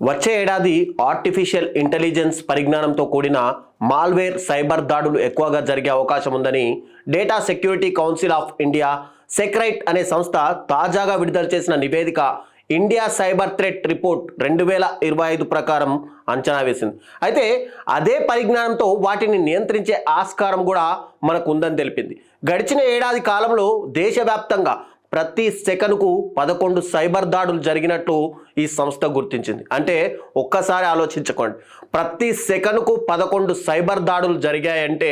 వచ్చే ఏడాది artificial intelligence పరిజ్ఞానంతో కూడిన మాల్వేర్ సైబర్ దాడులు ఎక్కువగా జరిగే అవకాశం ఉందని data security council of India Seqrite అనే సంస్థ తాజాగా విడుదల చేసిన నివేదిక ఇండియా సైబర్ థ్రెట్ రిపోర్ట్ 2025 ప్రకారం అంచనా వేసింది. అయితే అదే పరిజ్ఞానంతో వాటిని నియంత్రించే ఆస్కారం కూడా మనకు ఉందని తెలిపింది. గడిచిన ఏడాది కాలంలో దేశవ్యాప్తంగా ప్రతి సెకనుకు 11 సైబర్ దాడులు జరిగినట్టు ఈ సంస్థ గుర్తించింది. అంటే ఒక్కసారి ఆలోచించుకోండి, ప్రతి సెకనుకు 11 సైబర్ దాడులు జరిగాయంటే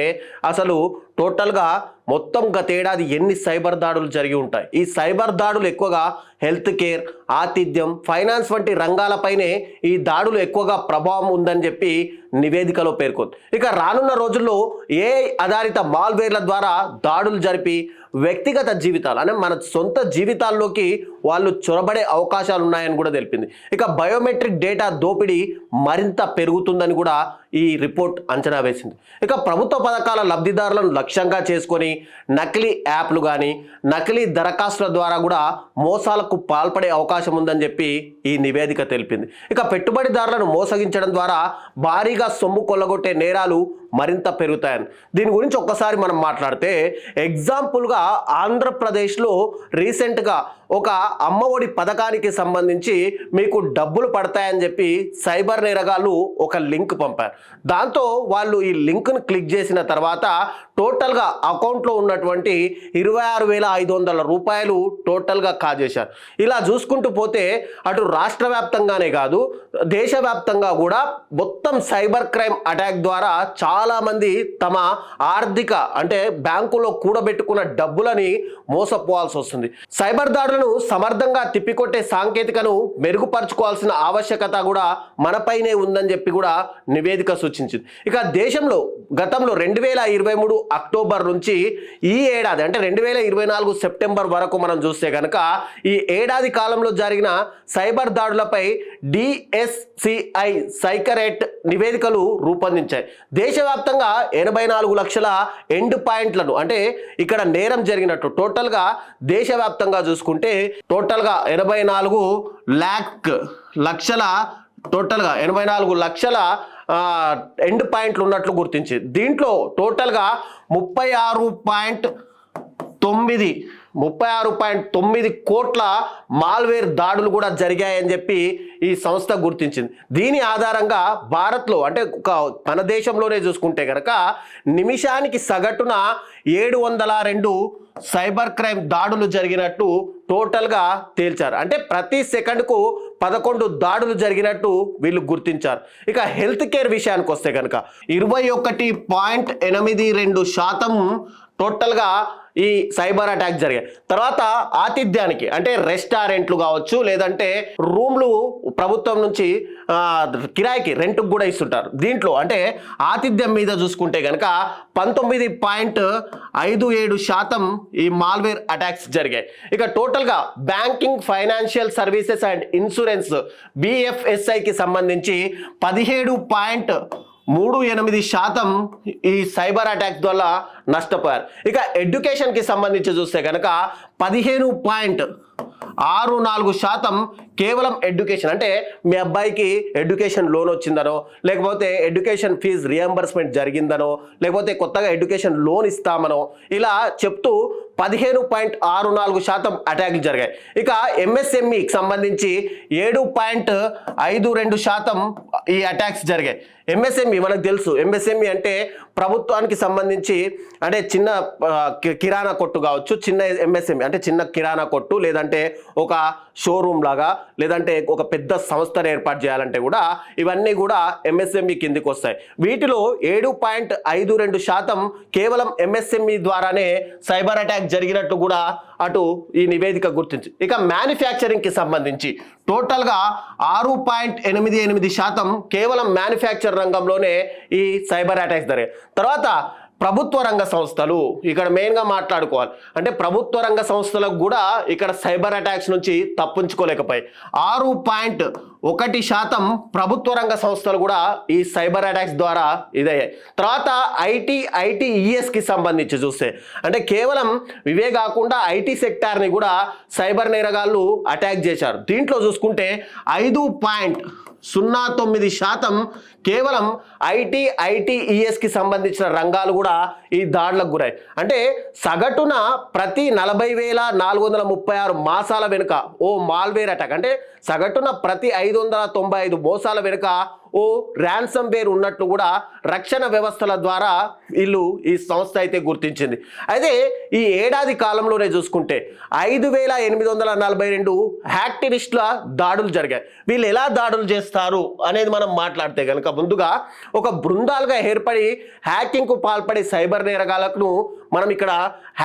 అసలు టోటల్గా మొత్తం గతేడాది ఎన్ని సైబర్ దాడులు జరిగి ఉంటాయి. ఈ సైబర్ దాడులు ఎక్కువగా హెల్త్ కేర్, ఆతిథ్యం, ఫైనాన్స్ వంటి రంగాలపైనే ఈ దాడులు ఎక్కువగా ప్రభావం ఉందని చెప్పి నివేదికలో పేర్కొంది. ఇక రానున్న రోజుల్లో ఏఐ ఆధారిత మాల్వేర్ల ద్వారా దాడులు జరిపి వ్యక్తిగత జీవితాలు అంటే మన సొంత జీవితాల్లోకి వాళ్ళు చొరబడే అవకాశాలు ఉన్నాయని కూడా తెలిపింది. ఇక బయోమెట్రిక్ డేటా దోపిడీ మరింత పెరుగుతుందని కూడా ఈ రిపోర్ట్ అంచనా వేసింది. ఇక ప్రభుత్వ పథకాల లబ్ధిదారులను లక్ష్యంగా చేసుకొని నకిలీ యాప్లు కానీ నకిలీ దరఖాస్తుల ద్వారా కూడా మోసాలకు పాల్పడే అవకాశం ఉందని చెప్పి ఈ నివేదిక తెలిపింది. ఇక పెట్టుబడిదారులను మోసగించడం ద్వారా భారీగా సొమ్ము కొల్లగొట్టే నేరాలు మరింత పెరుగుతాయని దీని గురించి ఒక్కసారి మనం మాట్లాడితే ఎగ్జాంపుల్గా ఆంధ్రప్రదేశ్లో రీసెంట్గా ఒక అమ్మఒడి పథకానికి సంబంధించి మీకు డబ్బులు పడతాయని చెప్పి సైబర్ నేరగాళ్ళు ఒక లింక్ పంపారు. దాంతో వాళ్ళు ఈ లింక్ను క్లిక్ చేసిన తర్వాత టోటల్గా అకౌంట్లో ఉన్నటువంటి 26,500 రూపాయలు టోటల్గా కాజేశారు. ఇలా చూసుకుంటూ పోతే అటు రాష్ట్ర వ్యాప్తంగానే కాదు దేశవ్యాప్తంగా కూడా మొత్తం సైబర్ క్రైమ్ అటాక్ ద్వారా చాలామంది తమ ఆర్థిక అంటే బ్యాంకులో కూడబెట్టుకున్న డబ్బులని మోసపోవాల్సి వస్తుంది. సైబర్ దాడులను సమర్థంగా తిప్పికొట్టే సాంకేతికను మెరుగుపరచుకోవాల్సిన ఆవశ్యకత కూడా మనపైనే ఉందని చెప్పి కూడా నివేదిక సూచించింది. ఇక దేశంలో గతంలో 2023 అక్టోబర్ నుంచి ఈ ఏడాది అంటే 2024 సెప్టెంబర్ వరకు మనం చూస్తే కనుక ఈ ఏడాది కాలంలో జరిగిన సైబర్ దాడులపై DSCI సైకరేట్ నివేదికలు రూపొందించాయి. దేశవ్యాప్తంగా 84 లక్షల ఎండ్ పాయింట్లను అంటే ఇక్కడ నేరం జరిగినట్టు టోటల్గా దేశవ్యాప్తంగా చూసుకుంటే టోటల్గా 84 లక్షల ఎండ్ పాయింట్లు ఉన్నట్లు గుర్తించింది. దీంట్లో టోటల్గా 36.9 కోట్ల మాల్వేర్ దాడులు కూడా జరిగాయని చెప్పి ఈ సంస్థ గుర్తించింది. దీని ఆధారంగా భారత్లో అంటే మన దేశంలోనే చూసుకుంటే కనుక నిమిషానికి సగటున 702 సైబర్ క్రైమ్ దాడులు జరిగినట్టు టోటల్గా తేల్చారు. అంటే ప్రతి సెకండ్కు 11 దాడులు జరిగినట్టు వీళ్ళు గుర్తించారు. ఇక హెల్త్ కేర్ విషయానికి వస్తే కనుక 21.82% టోటల్గా ఈ సైబర్ అటాక్ జరిగాయి. తర్వాత ఆతిథ్యానికి అంటే రెస్టారెంట్లు కావచ్చు లేదంటే రూమ్లు ప్రభుత్వం నుంచి కిరాయికి రెంట్కి కూడా ఇస్తుంటారు. దీంట్లో అంటే ఆతిథ్యం మీద చూసుకుంటే కనుక 19.57% ఈ మాల్వేర్ అటాక్స్ జరిగాయి. ఇక టోటల్గా banking, financial services and insurance BFSIకి సంబంధించి 17.38% ఈ సైబర్ అటాక్స్ వల్ల నష్టపోయారు. ఇక ఎడ్యుకేషన్కి సంబంధించి చూస్తే కనుక 15.64% కేవలం ఎడ్యుకేషన్ అంటే మీ అబ్బాయికి ఎడ్యుకేషన్ లోన్ వచ్చిందనో లేకపోతే ఎడ్యుకేషన్ ఫీజు రియంబర్స్మెంట్ జరిగిందనో లేకపోతే కొత్తగా ఎడ్యుకేషన్ లోన్ ఇస్తామనో ఇలా చెప్తూ 15.64% అటాక్లు జరిగాయి. ఇక MSMEకి సంబంధించి 7.52% ఈ అటాక్స్ జరిగాయి. MSME మనకు తెలుసు, MSME అంటే ప్రభుత్వానికి సంబంధించి అంటే చిన్న కిరాణా కొట్టు కావచ్చు, చిన్న MSME అంటే చిన్న కిరాణా కొట్టు లేదంటే ఒక షోరూమ్ లాగా లేదంటే ఒక పెద్ద సంస్థను ఏర్పాటు చేయాలంటే కూడా ఇవన్నీ కూడా MSME కిందికి వస్తాయి. వీటిలో 7.52% కేవలం MSME ద్వారానే సైబర్ అటాక్ జరిగినట్టు కూడా అటు ఈ నివేదిక గుర్తించింది. ఇక మ్యానుఫ్యాక్చరింగ్కి సంబంధించి టోటల్గా 6.88% కేవలం మ్యానుఫ్యాక్చర్ రంగంలోనే ఈ సైబర్ అటాక్స్ జరిగాయి. తర్వాత ప్రభుత్వ రంగ సంస్థలు ఇక్కడ మెయిన్గా మాట్లాడుకోవాలి. అంటే ప్రభుత్వ రంగ సంస్థలకు కూడా ఇక్కడ సైబర్ అటాక్స్ నుంచి తప్పించుకోలేకపోయాయి. 6.1% ప్రభుత్వ రంగ సంస్థలు కూడా ఈ సైబర్ అటాక్స్ ద్వారా ఇదయ్యాయి. తర్వాత ITESకి సంబంధించి చూస్తే అంటే కేవలం ఇవే కాకుండా IT సెక్టార్ని కూడా సైబర్ నేరగాళ్ళు అటాక్ చేశారు. దీంట్లో చూసుకుంటే 5. 0.09% కేవలం ఐటీఈఎస్కి సంబంధించిన రంగాలు కూడా ఈ దాడులకు గురై. అంటే సగటున ప్రతి 40,436 మాసాల వెనుక ఓ మాల్వేర్ అటాక్, అంటే సగటున ప్రతి 595 మోసాల వెనుక ఓ ర్యాన్సమ్ వేర్ ఉన్నట్లు కూడా రక్షణ వ్యవస్థల ద్వారా ఈ సంస్థ అయితే గుర్తించింది. అయితే ఈ ఏడాది కాలంలోనే చూసుకుంటే 5,842 యాక్టివిస్టుల దాడులు జరిగాయి. వీళ్ళు ఎలా దాడులు చేస్తారు అనేది మనం మాట్లాడితే కనుక ముందుగా ఒక బృందాలుగా ఏర్పడి హ్యాకింగ్కు పాల్పడే సైబర్ నేరగాళ్లకు మనం ఇక్కడ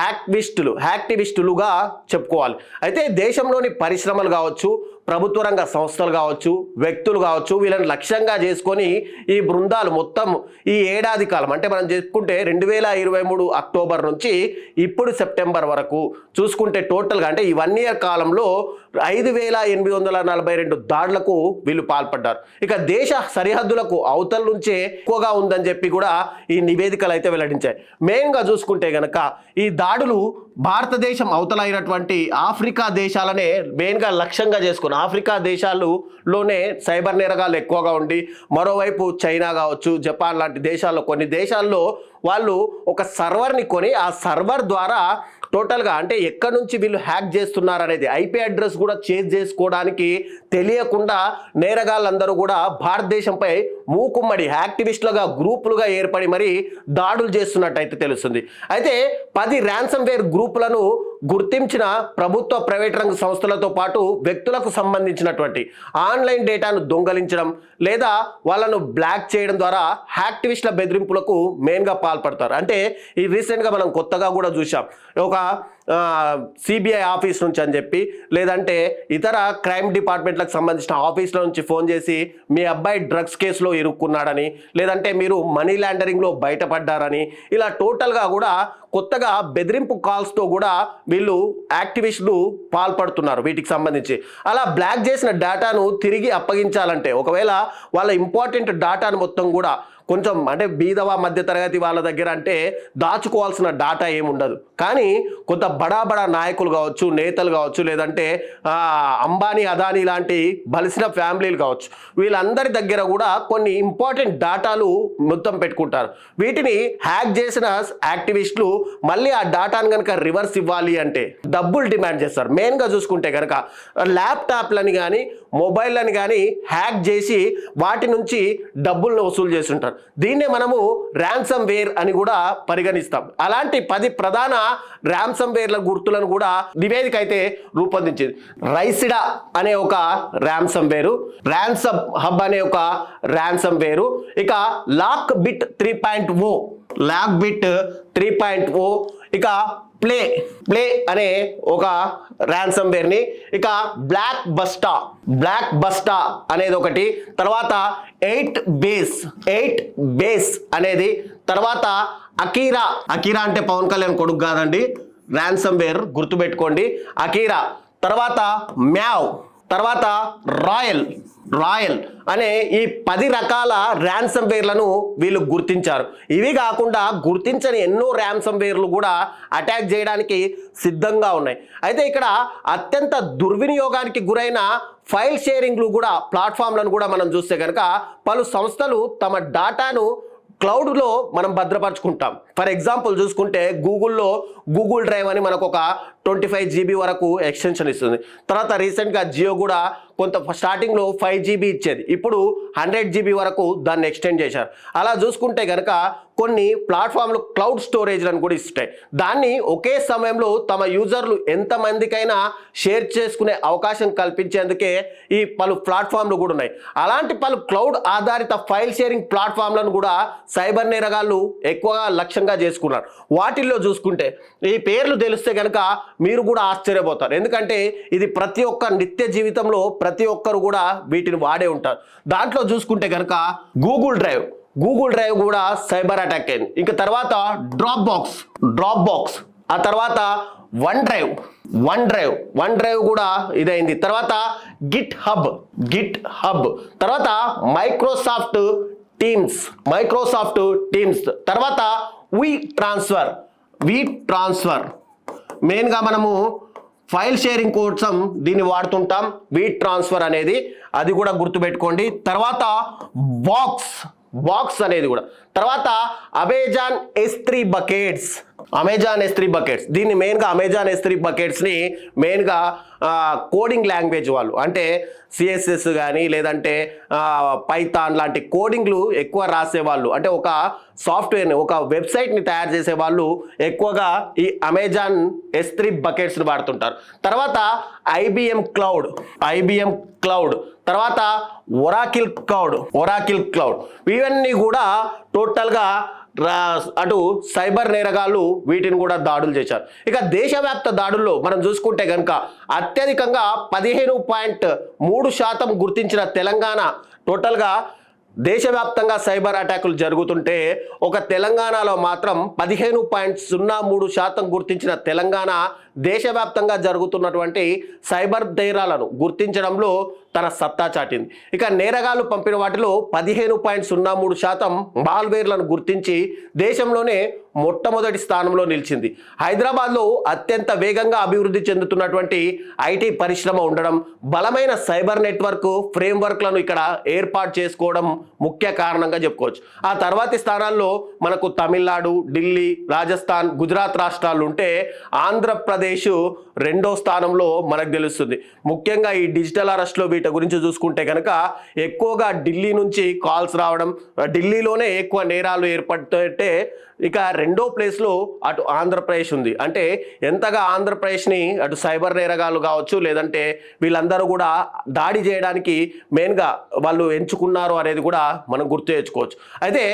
యాక్టివిస్టులుగా చెప్పుకోవాలి. అయితే దేశంలోని పరిశ్రమలు కావచ్చు, ప్రభుత్వ రంగ సంస్థలు కావచ్చు, వ్యక్తులు కావచ్చు, వీళ్ళని లక్ష్యంగా చేసుకొని ఈ బృందాలు మొత్తం ఈ ఏడాది కాలం, అంటే మనం చెప్పుకుంటే 2023 అక్టోబర్ నుంచి ఇప్పుడు సెప్టెంబర్ వరకు చూసుకుంటే టోటల్గా అంటే ఈ 1 ఇయర్ కాలంలో 5,842 దాడులకు వీళ్ళు పాల్పడ్డారు. ఇక దేశ సరిహద్దులకు అవతల నుంచే ఎక్కువగా ఉందని చెప్పి కూడా ఈ నివేదికలు అయితే వెల్లడించాయి. మెయిన్గా చూసుకుంటే గనక ఈ దాడులు భారతదేశం అవతల అయినటువంటి ఆఫ్రికా దేశాలనే మెయిన్గా లక్ష్యంగా చేసుకుని, ఆఫ్రికా దేశాల్లోనే సైబర్ నేరగాళ్ళు ఎక్కువగా ఉండి, మరోవైపు చైనా కావచ్చు, జపాన్ లాంటి దేశాల్లో కొన్ని దేశాల్లో వాళ్ళు ఒక సర్వర్ని కొని ఆ సర్వర్ ద్వారా టోటల్గా అంటే ఎక్కడి నుంచి వీళ్ళు హ్యాక్ చేస్తున్నారు అనేది ఐపీ అడ్రస్ కూడా చేంజ్ చేసుకోవడానికి తెలియకుండా నేరగాళ్ళందరూ కూడా భారతదేశంపై మూకుమ్మడి యాక్టివిస్టులుగా గ్రూపులుగా ఏర్పడి మరి దాడులు చేస్తున్నట్టు అయితే తెలుస్తుంది. అయితే 10 ర్యాన్సమ్ వేర్ గ్రూపులను గుర్తించిన ప్రభుత్వ ప్రైవేట్ రంగ సంస్థలతో పాటు వ్యక్తులకు సంబంధించినటువంటి ఆన్లైన్ డేటాను దొంగలించడం లేదా వాళ్ళను బ్లాక్ చేయడం ద్వారా యాక్టివిస్టుల బెదిరింపులకు మెయిన్గా పాల్పడతారు. అంటే ఈ రీసెంట్గా మనం కొత్తగా కూడా చూసాం, ఒక సిబిఐ ఆఫీస్ నుంచి అని చెప్పి లేదంటే ఇతర క్రైమ్ డిపార్ట్మెంట్లకు సంబంధించిన ఆఫీసుల నుంచి ఫోన్ చేసి మీ అబ్బాయి డ్రగ్స్ కేసులో ఇరుక్కున్నాడని, లేదంటే మీరు మనీ లాండరింగ్లో బయటపడ్డారని, ఇలా టోటల్గా కూడా కొత్తగా బెదిరింపు కాల్స్తో కూడా వీళ్ళు యాక్టివిస్టులు పాల్పడుతున్నారు వీటికి సంబంధించి. అలా బ్లాక్ చేసిన డేటాను తిరిగి అప్పగించాలంటే ఒకవేళ వాళ్ళ ఇంపార్టెంట్ డేటాను మొత్తం కూడా కొంచెం అంటే బీదవా మధ్య తరగతి వాళ్ళ దగ్గర అంటే దాచుకోవాల్సిన డాటా ఏముండదు, కానీ కొంత బడా నాయకులు కావచ్చు, నేతలు కావచ్చు, లేదంటే అంబానీ అదానీ లాంటి బలిసిన ఫ్యామిలీలు కావచ్చు, వీళ్ళందరి దగ్గర కూడా కొన్ని ఇంపార్టెంట్ డాటాలు మొత్తం పెట్టుకుంటారు. వీటిని హ్యాక్ చేసిన యాక్టివిస్టులు మళ్ళీ ఆ డాటాను కనుక రివర్స్ ఇవ్వాలి అంటే డబ్బులు డిమాండ్ చేస్తారు. మెయిన్గా చూసుకుంటే కనుక ల్యాప్టాప్లని కానీ మొబైల్లని కానీ హ్యాక్ చేసి వాటి నుంచి డబ్బులను వసూలు చేస్తుంటారు. దీన్నే మనము ర్యాన్సమ్ వేర్ అని కూడా పరిగణిస్తాం. అలాంటి 10 ప్రధాన ర్యాన్సమ్ వేర్ల గుర్తులను కూడా నివేదిక అయితే రూపొందించింది. రైసిడా అనే ఒక ర్యాన్సమ్ వేరు, ర్యాన్సమ్ హబ్ అనే ఒక ర్యాన్సమ్ వేరు, ఇక లాక్ బిట్ 3.0 ఇక ప్లే అనే ఒక ర్యాన్సమ్ వేర్ని, ఇక బ్లాక్ బస్టా అనేది ఒకటి, తర్వాత 8 బేస్ అనేది, తర్వాత అకీరా అంటే పవన్ కళ్యాణ్ కొడుకు కాదండి, ర్యాన్సమ్ వేర్ గుర్తుపెట్టుకోండి, అకీరా, తర్వాత మ్యావ్, తర్వాత రాయల్ అనే ఈ 10 రకాల ర్యాన్సమ్ వేర్లను వీళ్ళు గుర్తించారు. ఇవి కాకుండా గుర్తించని ఎన్నో ర్యాన్సమ్ వేర్లు కూడా అటాక్ చేయడానికి సిద్ధంగా ఉన్నాయి. అయితే ఇక్కడ అత్యంత దుర్వినియోగానికి గురైన ఫైల్ షేరింగ్లు కూడా ప్లాట్ఫామ్లను కూడా మనం చూస్తే కనుక పలు సంస్థలు తమ డాటాను క్లౌడ్లో మనం భద్రపరచుకుంటాం. ఫర్ ఎగ్జాంపుల్ చూసుకుంటే గూగుల్లో గూగుల్ డ్రైవ్ అని మనకు ఒక 25 GB వరకు ఎక్స్టెన్షన్ ఇస్తుంది. తర్వాత రీసెంట్గా జియో కూడా కొంత స్టార్టింగ్లో 5 GB ఇచ్చేది, ఇప్పుడు 100 GB వరకు దాన్ని ఎక్స్టెండ్ చేశారు. అలా చూసుకుంటే కనుక కొన్ని ప్లాట్ఫామ్లు క్లౌడ్ స్టోరేజ్లను కూడా ఇస్తాయి. దాన్ని ఒకే సమయంలో తమ యూజర్లు ఎంతమందికైనా షేర్ చేసుకునే అవకాశం కల్పించేందుకే ఈ పలు ప్లాట్ఫామ్లు కూడా ఉన్నాయి. అలాంటి పలు క్లౌడ్ ఆధారిత ఫైల్ షేరింగ్ ప్లాట్ఫామ్లను కూడా సైబర్ నేరగాళ్ళు ఎక్కువగా లక్ష్యంగా చేసుకున్నారు. వాటిల్లో చూసుకుంటే ఈ పేర్లు తెలిస్తే కనుక మీరు కూడా ఆశ్చర్యపోతారు, ఎందుకంటే ఇది ప్రతి ఒక్క నిత్య జీవితంలో ప్రతి ఒక్కరు కూడా వీటిని వాడే ఉంటారు. దాంట్లో చూసుకుంటే కనుక గూగుల్ డ్రైవ్ కూడా సైబర్ అటాక్ అయింది. ఇంకా తర్వాత డ్రాప్ బాక్స్, ఆ తర్వాత వన్ డ్రైవ్ కూడా ఇదైంది. తర్వాత గిట్ హబ్, తర్వాత మైక్రోసాఫ్ట్ టీమ్స్, తర్వాత వీ ట్రాన్స్ఫర్ మెయిన్గా మనము ఫైల్ షేరింగ్ కోసం దీన్ని వాడుతుంటాం, వీట్ ట్రాన్స్ఫర్ అనేది, అది కూడా గుర్తుపెట్టుకోండి. తర్వాత బాక్స్ అనేది కూడా. తర్వాత అమెజాన్ S3 బకెట్స్, దీన్ని మెయిన్గా అమెజాన్ S3 బకెట్స్ని మెయిన్గా కోడింగ్ లాంగ్వేజ్ వాళ్ళు, అంటే CSS కానీ లేదంటే పైథాన్ లాంటి కోడింగ్లు ఎక్కువ రాసేవాళ్ళు, అంటే ఒక సాఫ్ట్వేర్ని ఒక వెబ్సైట్ని తయారు చేసే వాళ్ళు ఎక్కువగా ఈ అమెజాన్ S3 బకెట్స్ని వాడుతుంటారు. తర్వాత IBM క్లౌడ్, తర్వాత ఒరాకిల్ క్లౌడ్, ఇవన్నీ కూడా టోటల్గా అటు సైబర్ నేరగాళ్ళు వీటిని కూడా దాడులు చేశారు. ఇక దేశవ్యాప్త దాడుల్లో మనం చూసుకుంటే కనుక అత్యధికంగా 15.3% గుర్తించిన తెలంగాణ. టోటల్గా దేశవ్యాప్తంగా సైబర్ అటాకులు జరుగుతుంటే ఒక తెలంగాణలో మాత్రం 15.03% గుర్తించిన తెలంగాణ దేశవ్యాప్తంగా జరుగుతున్నటువంటి సైబర్ నేరాలను గుర్తించడంలో తన సత్తా చాటింది. ఇక నేరగాళ్లు పంపిన వాటిలో 15.03% మాల్వేర్లను గుర్తించి దేశంలోనే మొట్టమొదటి స్థానంలో నిలిచింది. హైదరాబాద్లో అత్యంత వేగంగా అభివృద్ధి చెందుతున్నటువంటి ఐటీ పరిశ్రమ ఉండడం, బలమైన సైబర్ నెట్వర్క్ ఫ్రేమ్వర్క్లను ఇక్కడ ఏర్పాటు చేసుకోవడం ముఖ్య కారణంగా చెప్పుకోవచ్చు. ఆ తర్వాతి స్థానాల్లో మనకు తమిళనాడు, ఢిల్లీ, రాజస్థాన్, గుజరాత్ రాష్ట్రాలు ఉంటే ఆంధ్రప్రదేశ్ రెండో స్థానంలో మనకు తెలుస్తుంది. ముఖ్యంగా ఈ డిజిటల్ అరెస్ట్లో వీటి గురించి చూసుకుంటే కనుక ఎక్కువగా ఢిల్లీ నుంచి కాల్స్ రావడం, ఢిల్లీలోనే ఎక్కువ నేరాలు ఏర్పడుతుంటే ఇక రెండో ప్లేస్లో అటు ఆంధ్రప్రదేశ్ ఉంది. అంటే ఎంతగా ఆంధ్రప్రదేశ్ని అటు సైబర్ నేరగాళ్ళు కావచ్చు లేదంటే వీళ్ళందరూ కూడా దాడి చేయడానికి మెయిన్గా వాళ్ళు ఎంచుకున్నారు అనేది కూడా మనం గుర్తు తెచ్చుకోవచ్చు. అయితే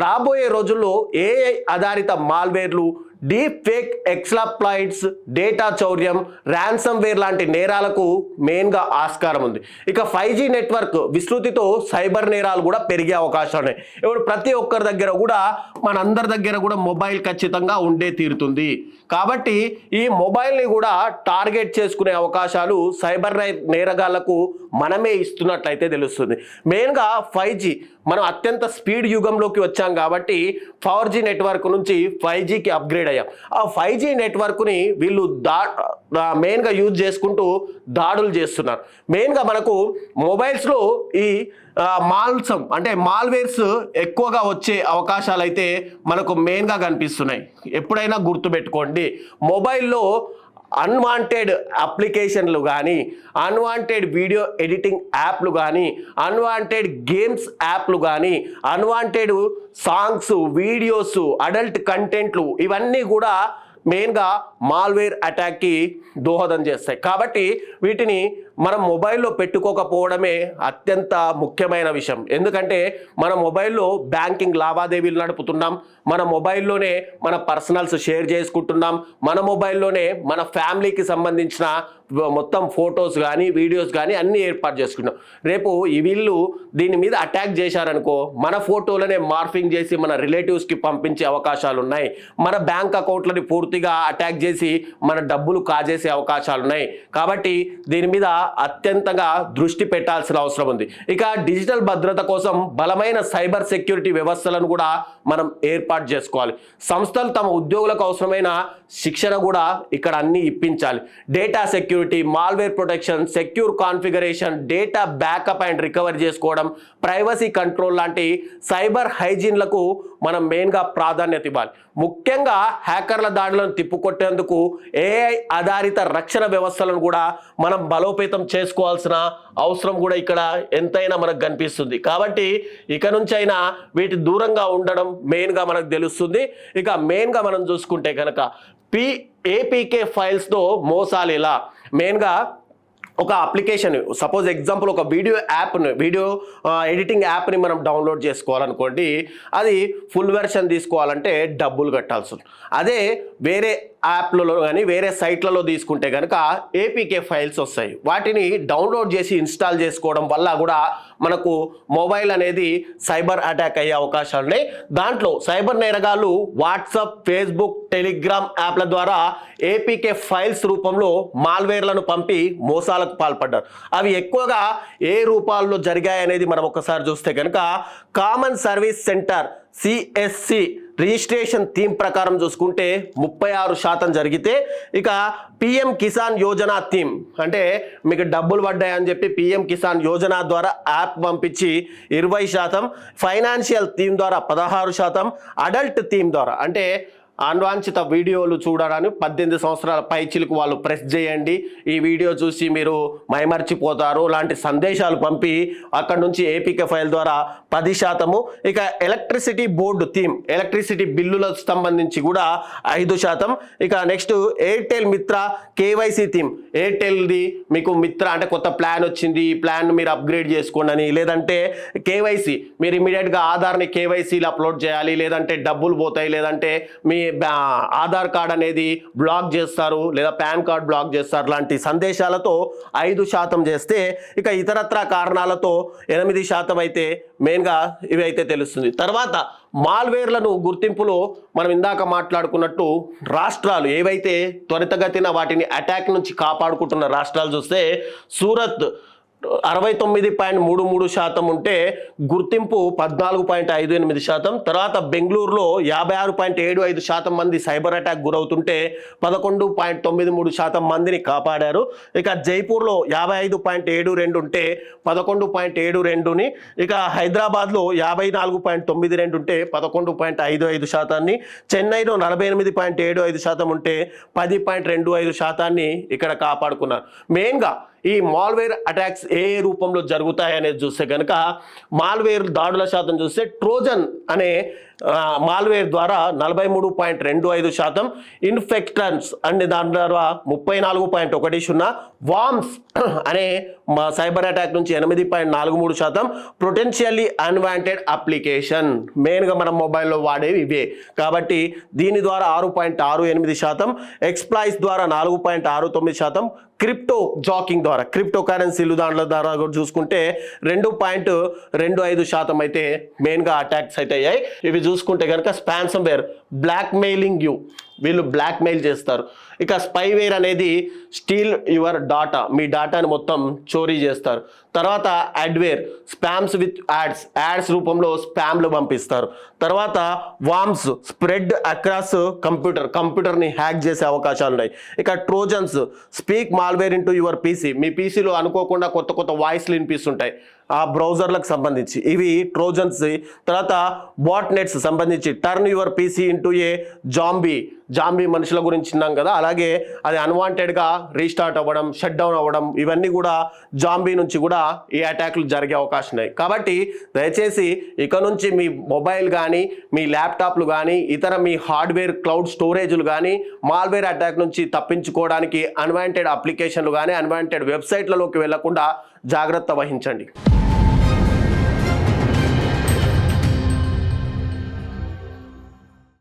రాబోయే రోజుల్లో AI ఆధారిత మాల్వేర్లు, డీప్ ఫేక్ ఎక్స్ప్లాయిట్స్, డేటా చౌర్యం, ర్యాన్సమ్ వేర్ లాంటి నేరాలకు మెయిన్గా ఆస్కారం ఉంది. ఇక 5G నెట్వర్క్ విస్తృతితో సైబర్ నేరాలు కూడా పెరిగే అవకాశాలు ఉన్నాయి. ఇప్పుడు ప్రతి ఒక్కరి దగ్గర కూడా మనందరి దగ్గర కూడా మొబైల్ ఖచ్చితంగా ఉండే తీరుతుంది. కాబట్టి ఈ మొబైల్ని కూడా టార్గెట్ చేసుకునే అవకాశాలు సైబర్ నేరగాళ్లకు మనమే ఇస్తున్నట్లయితే తెలుస్తుంది. మెయిన్గా 5G మనం అత్యంత స్పీడ్ యుగంలోకి వచ్చాం కాబట్టి 4G నెట్వర్క్ నుంచి 5Gకి అప్గ్రేడ్ అయ్యాం. ఆ 5G నెట్వర్క్ని వీళ్ళు మెయిన్గా యూజ్ చేసుకుంటూ దాడులు చేస్తున్నారు. మెయిన్గా మనకు మొబైల్స్లో ఈ అంటే మాల్వేర్స్ ఎక్కువగా వచ్చే అవకాశాలు అయితే మనకు మెయిన్గా కనిపిస్తున్నాయి. ఎప్పుడైనా గుర్తుపెట్టుకోండి, మొబైల్లో అన్వాంటెడ్ అప్లికేషన్లు కానీ, అన్వాంటెడ్ వీడియో ఎడిటింగ్ యాప్లు కానీ, అన్వాంటెడ్ గేమ్స్ యాప్లు కానీ, అన్వాంటెడ్ సాంగ్స్, వీడియోస్, అడల్ట్ కంటెంట్లు, ఇవన్నీ కూడా మెయిన్గా మాల్వేర్ అటాక్కి దోహదం చేస్తాయి. కాబట్టి వీటిని మనం మొబైల్లో పెట్టుకోకపోవడమే అత్యంత ముఖ్యమైన విషయం. ఎందుకంటే మన మొబైల్లో బ్యాంకింగ్ లావాదేవీలు నడుపుతున్నాం, మన మొబైల్లోనే మన పర్సనల్స్ షేర్ చేసుకుంటున్నాం, మన మొబైల్లోనే మన ఫ్యామిలీకి సంబంధించిన మొత్తం ఫొటోస్ కానీ వీడియోస్ కానీ అన్నీ ఏర్పాటు చేసుకున్నాం. రేపు వీళ్ళు దీని మీద అటాక్ చేశారనుకో, మన ఫోటోలనే మార్ఫింగ్ చేసి మన రిలేటివ్స్కి పంపించే అవకాశాలు ఉన్నాయి. మన బ్యాంక్ అకౌంట్లని పూర్తిగా అటాక్ చేసి మన డబ్బులు కాజేసే అవకాశాలు ఉన్నాయి. కాబట్టి దీని మీద అత్యంతంగా దృష్టి పెట్టాల్సిన అవసరం ఉంది. ఇక డిజిటల్ భద్రత కోసం బలమైన సైబర్ సెక్యూరిటీ వ్యవస్థలను కూడా మనం ఏర్పాటు చేసుకోవాలి. సంస్థలు తమ ఉద్యోగులకు అవసరమైన శిక్షణ కూడా ఇక్కడ అన్ని ఇప్పించాలి. Data security, malware protection, secure configuration, data backup and recovery చేసుకోవడం, ప్రైవసీ కంట్రోల్ లాంటి సైబర్ హైజీన్లకు మనం మెయిన్గా ప్రాధాన్యత ఇవ్వాలి. ముఖ్యంగా హ్యాకర్ల దాడులను తిప్పుకొట్టేందుకు AI ఆధారిత రక్షణ వ్యవస్థలను కూడా మనం బలోపేతం చేసుకోవాల్సిన అవసరం కూడా ఇక్కడ ఎంతైనా మనకు కనిపిస్తుంది. కాబట్టి ఇక నుంచి అయినా వీటి దూరంగా ఉండడం మెయిన్గా మనకు తెలుస్తుంది. ఇక మెయిన్గా మనం చూసుకుంటే కనుక APK ఫైల్స్తో మోసాలు ఎలా, మెయిన్గా ఒక అప్లికేషన్, సపోజ్ ఎగ్జాంపుల్ ఒక వీడియో ఎడిటింగ్ యాప్ని మనం డౌన్లోడ్ చేసుకోవాలనుకోండి, అది ఫుల్ వెర్షన్ తీసుకోవాలంటే డబ్బులు కట్టాల్సి ఉంటుంది. అదే వేరే యాప్లలో కానీ వేరే సైట్లలో తీసుకుంటే కనుక APK ఫైల్స్ వస్తాయి. వాటిని డౌన్లోడ్ చేసి ఇన్స్టాల్ చేసుకోవడం వల్ల కూడా మనకు మొబైల్ అనేది సైబర్ అటాక్ అయ్యే అవకాశాలు ఉన్నాయి. దాంట్లో సైబర్ నేరగాళ్ళు వాట్సాప్, ఫేస్బుక్, టెలిగ్రామ్ యాప్ల ద్వారా APK ఫైల్స్ రూపంలో మాల్వేర్లను పంపి మోసాలకు పాల్పడ్డారు. అవి ఎక్కువగా ఏ రూపాల్లో జరిగాయి అనేది మనం ఒకసారి చూస్తే కనుక common service centre CSC registration theme ప్రకారం చూసుకుంటే 36% జరిగితే, ఇక పిఎం కిసాన్ యోజన థీమ్ అంటే మీకు డబ్బులు పడ్డాయని చెప్పి పిఎం కిసాన్ యోజన ద్వారా యాప్ పంపించి 20%, ఫైనాన్షియల్ థీమ్ ద్వారా 16%, అడల్ట్ థీమ్ ద్వారా అంటే అన్వాంఛిత వీడియోలు చూడడానికి 18 సంవత్సరాల పైచిలకు వాళ్ళు ప్రెస్ చేయండి, ఈ వీడియో చూసి మీరు మైమర్చిపోతారు లాంటి సందేశాలు పంపి అక్కడ నుంచి ఏపీకే ఫైల్ ద్వారా 10%, ఇక ఎలక్ట్రిసిటీ బోర్డు థీమ్ ఎలక్ట్రిసిటీ బిల్లులకు సంబంధించి కూడా 5%, ఇక నెక్స్ట్ ఎయిర్టెల్ మిత్ర కేవైసీ థీమ్ ఎయిర్టెల్ది మీకు మిత్ర అంటే కొత్త ప్లాన్ వచ్చింది, ఈ ప్లాన్ మీరు అప్గ్రేడ్ చేసుకోండి అని, లేదంటే కేవైసీ మీరు ఇమీడియట్గా ఆధార్ని కేవైసీలు అప్లోడ్ చేయాలి, లేదంటే డబ్బులు పోతాయి, లేదంటే మీ ఆధార్ కార్డ్ అనేది బ్లాక్ చేస్తారు, లేదా పాన్ కార్డ్ బ్లాక్ చేస్తారు లాంటి సందేశాలతో 5% చేస్తే, ఇక ఇతరత్ర కారణాలతో 8% అయితే మెయిన్గా ఇవి అయితే తెలుస్తుంది. తర్వాత మాల్వేర్లను గుర్తింపులో మనం ఇందాక మాట్లాడుకున్నట్టు రాష్ట్రాలు ఏవైతే త్వరితగతిన వాటిని అటాక్ నుంచి కాపాడుకుంటున్న రాష్ట్రాలు చూస్తే సూరత్ 69.33% ఉంటే గుర్తింపు 14.58%, తర్వాత బెంగళూరులో 56.75% మంది సైబర్ అటాక్ గురవుతుంటే 11.93% మందిని కాపాడారు, ఇక జైపూర్లో 55.72 ఉంటే 11.72ని, ఇక హైదరాబాద్లో 54.92 ఉంటే 11.55%, చెన్నైలో 48.75% ఉంటే 10.25% ఇక్కడ కాపాడుకున్నారు. మెయిన్గా ఈ మాల్వేర్ అటాక్స్ ఏ రూపంలో జరుగుతాయనేది చూస్తే కనుక మాల్వేర్ దాడుల శాతం చూస్తే ట్రోజన్ అనే మాల్వేర్ ద్వారా 43.25%, ఇన్ఫెక్టన్స్ అనే దాని ద్వారా 34.10%, వామ్స్ అనే సైబర్ అటాక్ నుంచి 8.43%, పొటెన్షియల్లీ అన్వాంటెడ్ అప్లికేషన్ మెయిన్గా మనం మొబైల్లో వాడేవి ఇవే కాబట్టి దీని ద్వారా 6.68%, ఎక్స్ప్లాయిస్ ద్వారా 4.69%, క్రిప్టో జాకింగ్ ద్వారా క్రిప్టో కరెన్సీలు దాంట్లో ద్వారా కూడా చూసుకుంటే 2.25% అయితే మెయిన్గా అటాక్స్ అయితే అయ్యాయి. ఇవి చూసుకుంటే కనుక స్పాన్సమ్వేర్ బ్లాక్మెయిలింగ్ యూ వీళ్ళు బ్లాక్మెయిల్ చేస్తారు, ఇక స్పైవేర్ అనేది స్టీల్ యువర్ డాటా మీ డాటాని మొత్తం చోరీ చేస్తారు, తర్వాత అడ్వేర్ స్పామ్స్ విత్ యాడ్స్ రూపంలో స్పామ్లు పంపిస్తారు, తర్వాత వామ్స్ స్ప్రెడ్ అక్రాస్ కంప్యూటర్ని హ్యాక్ చేసే అవకాశాలు ఉన్నాయి, ఇక trojans speak malware into your PC మీ పీసీలో అనుకోకుండా కొత్త వాయిస్లు వినిపిస్తుంటాయి ఆ బ్రౌజర్లకు సంబంధించి ఇవి ట్రోజన్స్, తర్వాత బాట్ నెట్స్ సంబంధించి turn your PC into A zombie మనుషుల గురించి ఉన్నాం కదా, అలాగే అది అన్వాంటెడ్గా రీస్టార్ట్ అవ్వడం షట్ డౌన్ అవ్వడం ఇవన్నీ కూడా జాంబీ నుంచి కూడా ఈ అటాక్లు జరిగే అవకాశం ఉన్నాయి. కాబట్టి దయచేసి ఇక నుంచి మీ మొబైల్ కానీ మీ ల్యాప్టాప్లు కానీ ఇతర మీ హార్డ్వేర్ క్లౌడ్ స్టోరేజ్లు కానీ మాల్వేర్ అటాక్ నుంచి తప్పించుకోవడానికి అన్వాంటెడ్ అప్లికేషన్లు కానీ అన్వాంటెడ్ వెబ్సైట్లలోకి వెళ్లకుండా జాగ్రత్త వహించండి.